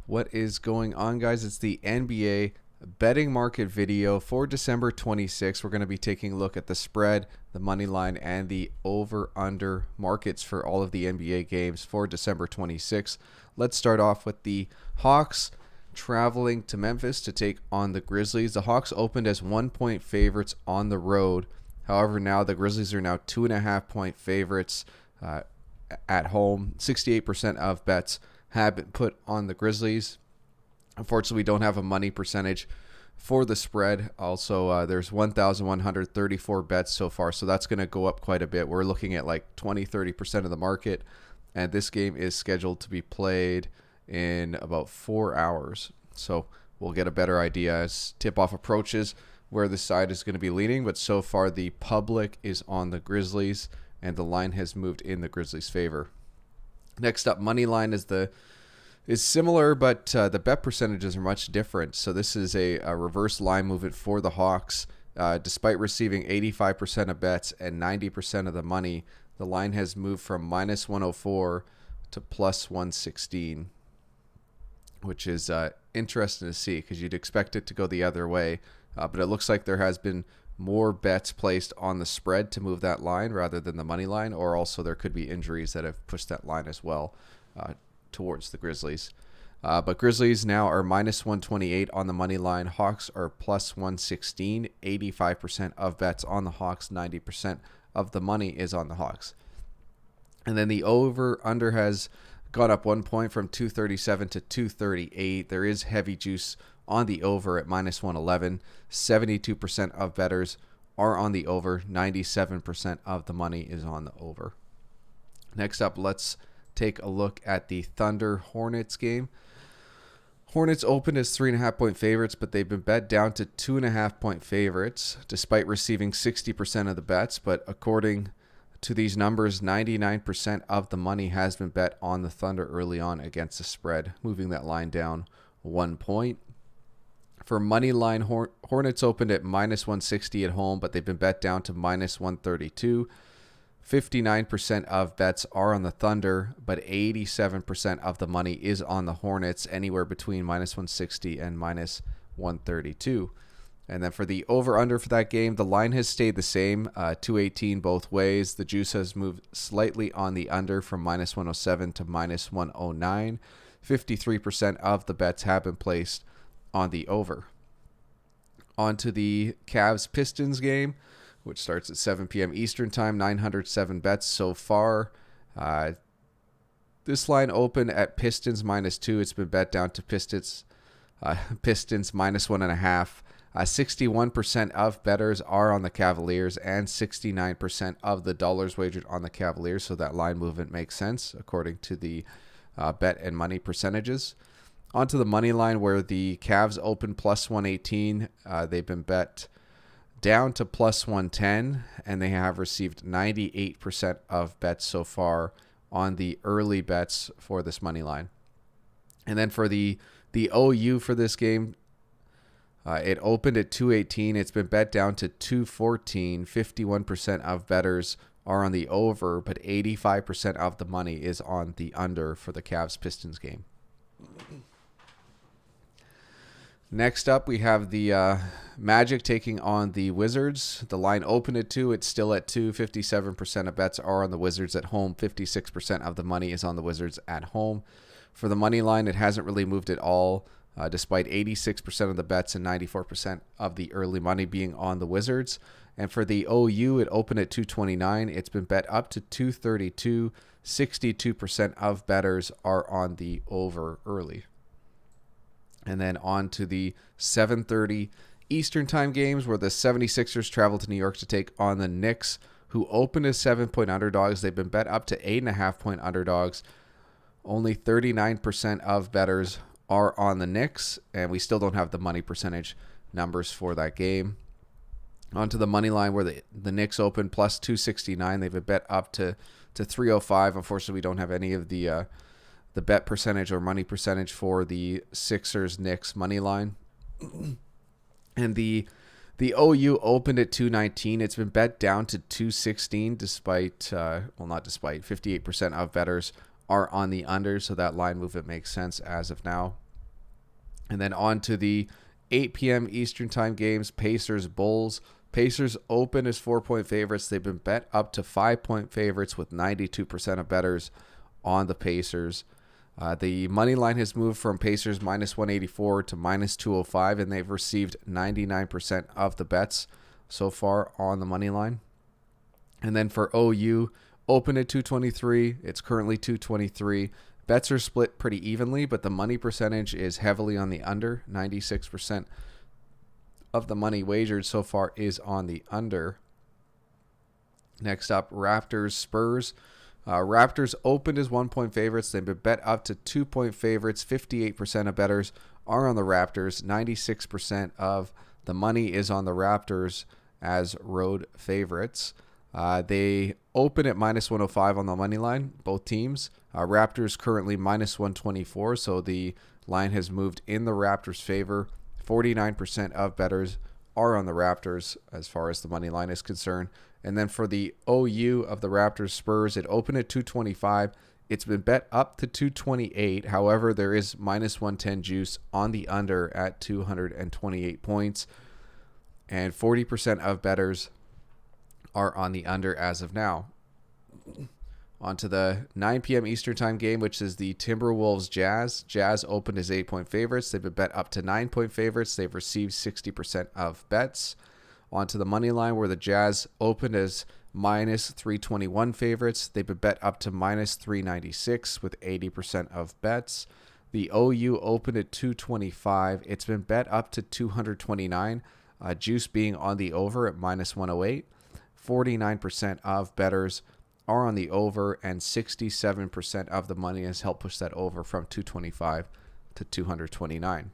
What is going on, guys? It's the NBA betting market video for December 26th. We're going to be taking a look at the spread, the money line, and the over-under markets for all of the NBA games for December 26th. Let's start off with the Hawks traveling to Memphis to take on the Grizzlies. The Hawks opened as 1-point favorites on the road. However, now the Grizzlies are now 2.5-point favorites at home. 68% of bets have been put on the Grizzlies. Unfortunately, we don't have a money percentage for the spread. Also, there's 1,134 bets so far, so that's going to go up quite a bit. We're looking at like 20-30% of the market, and this game is scheduled to be played in about 4 hours. So we'll get a better idea as tip-off approaches where the side is going to be leaning, but so far the public is on the Grizzlies, and the line has moved in the Grizzlies' favor. Next up, money line is similar, but the bet percentages are much different. So this is a reverse line movement for the Hawks. Despite receiving 85% of bets and 90% of the money, the line has moved from minus 104 to plus 116, which is interesting to see because you'd expect it to go the other way. But it looks like there has been more bets placed on the spread to move that line rather than the money line, or also there could be injuries that have pushed that line as well towards the Grizzlies. But Grizzlies now are minus 128 on the money line. Hawks are plus 116. 85% of bets on the Hawks. 90% of the money is on the Hawks. And then the over-under has gone up 1 point from 237 to 238. There is heavy juice on the over at minus 111. 72% of bettors are on the over. 97% of the money is on the over. Next up, let's take a look at the Thunder Hornets game. Hornets opened as 3.5-point favorites, but they've been bet down to 2.5-point favorites despite receiving 60% of the bets. But according to these numbers, 99% of the money has been bet on the Thunder early on against the spread, moving that line down 1 point. For money line, Hornets opened at minus 160 at home, but they've been bet down to minus 132. 59% of bets are on the Thunder, but 87% of the money is on the Hornets, anywhere between minus 160 and minus 132. And then for the over-under for that game, the line has stayed the same, 218 both ways. The juice has moved slightly on the under from minus 107 to minus 109. 53% of the bets have been placed on the over. On to the Cavs-Pistons game, which starts at 7 p.m. Eastern Time. 907 bets so far. This line opened at Pistons minus 2. It's been bet down to Pistons minus 1.5. 61% of bettors are on the Cavaliers and 69% of the dollars wagered on the Cavaliers. So that line movement makes sense according to the bet and money percentages. Onto the money line where the Cavs open plus 118. They've been bet down to plus 110, and they have received 98% of bets so far on the early bets for this money line. And then for the OU for this game, it opened at 218. It's been bet down to 214. 51% of bettors are on the over, but 85% of the money is on the under for the Cavs-Pistons game. Next up, we have the Magic taking on the Wizards. The line opened at 2. It's still at 2. 57% of bets are on the Wizards at home. 56% of the money is on the Wizards at home. For the money line, it hasn't really moved at all, despite 86% of the bets and 94% of the early money being on the Wizards. And for the OU, it opened at 229. It's been bet up to 232. 62% of bettors are on the over early. And then on to the 7:30 Eastern Time games where the 76ers travel to New York to take on the Knicks, who opened as 7-point underdogs. They've been bet up to 8.5-point underdogs. Only 39% of bettors are on the Knicks, and we still don't have the money percentage numbers for that game. On to the money line where the Knicks open plus 269. They've been bet up to 305. Unfortunately, we don't have any of the bet percentage or money percentage for the Sixers-Knicks money line. And the OU opened at 219. It's been bet down to 216 despite, 58% of bettors are on the under, so that line movement makes sense as of now. And then on to the 8 p.m. Eastern time games, Pacers, Bulls. Pacers open as 4-point favorites. They've been bet up to 5-point favorites with 92% of bettors on the Pacers. The money line has moved from Pacers minus 184 to minus 205, and they've received 99% of the bets so far on the money line. And then for OU, open at 223. It's currently 223. Bets are split pretty evenly, but the money percentage is heavily on the under. 96% of the money wagered so far is on the under. Next up, Raptors, Spurs. Raptors opened as 1-point favorites. They've been bet up to 2-point favorites. 58% of bettors are on the Raptors. 96% of the money is on the Raptors as road favorites. They open at minus 105 on the money line, both teams. Raptors currently minus 124, so the line has moved in the Raptors' favor. 49% of bettors are on the Raptors as far as the money line is concerned. And then for the OU of the Raptors Spurs, it opened at 225. It's been bet up to 228. However, there is minus 110 juice on the under at 228 points. And 40% of bettors are on the under as of now. On to the 9 p.m. Eastern time game, which is the Timberwolves Jazz. Jazz opened as 8-point favorites. They've been bet up to 9-point favorites. They've received 60% of bets. On to the money line, where the Jazz opened as minus 321 favorites. They've been bet up to minus 396 with 80% of bets. The OU opened at 225. It's been bet up to 229. Juice being on the over at minus 108. 49% of bettors are on the over, and 67% of the money has helped push that over from 225 to 229.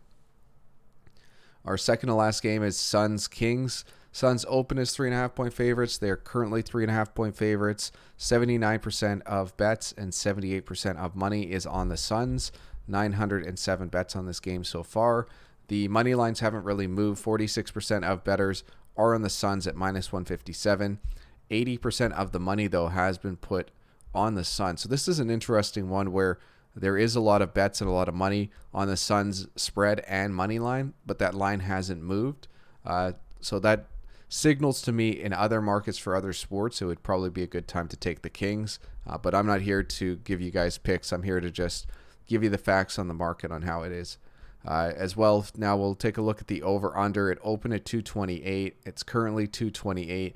Our second to last game is Suns Kings. Suns open as 3.5-point favorites. They're currently 3.5-point favorites. 79% of bets and 78% of money is on the Suns. 907 bets on this game so far. The money lines haven't really moved. 46% of bettors are on the Suns at minus 157. 80% of the money, though, has been put on the Suns. So this is an interesting one where there is a lot of bets and a lot of money on the Suns spread and money line, but that line hasn't moved. So that signals to me in other markets for other sports, it would probably be a good time to take the Kings. But I'm not here to give you guys picks. I'm here to just give you the facts on the market on how it is. As well, now we'll take a look at the over-under. It opened at 228. It's currently 228.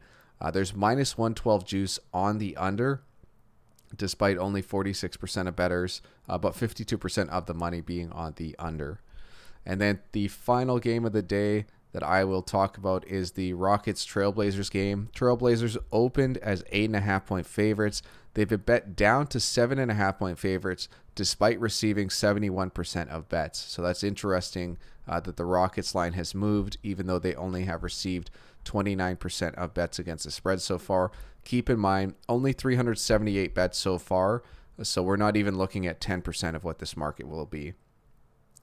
There's minus 112 juice on the under, despite only 46% of bettors, but 52% of the money being on the under. And then the final game of the day that I will talk about is the Rockets Trailblazers game. Trailblazers opened as 8.5-point favorites. They've been bet down to 7.5-point favorites despite receiving 71% of bets. So that's interesting that the Rockets line has moved, even though they only have received 29% of bets against the spread so far. Keep in mind, only 378 bets so far, so we're not even looking at 10% of what this market will be.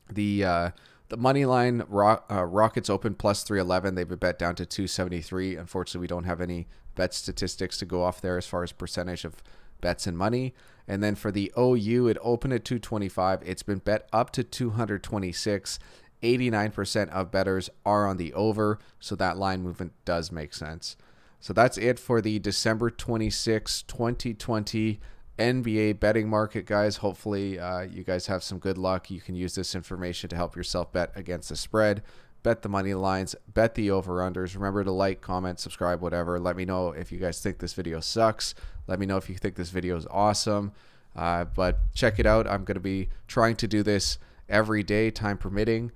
The money line, Rockets open plus 311. They've been bet down to 273. Unfortunately, we don't have any bet statistics to go off there as far as percentage of bets and money. And then for the OU, it opened at 225. It's been bet up to 226. 89% of bettors are on the over, so that line movement does make sense. So that's it for the December 26, 2020 NBA betting market, guys. Hopefully you guys have some good luck. You can use this information to help yourself bet against the spread, bet the money lines, bet the over-unders. Remember to like, comment, subscribe, whatever. Let me know if you guys think this video sucks. Let me know if you think this video is awesome. But check it out. I'm going to be trying to do this every day, time permitting.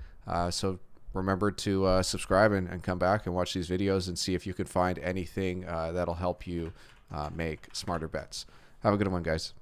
So remember to subscribe and come back and watch these videos and see if you can find anything that'll help you make smarter bets. Have a good one, guys.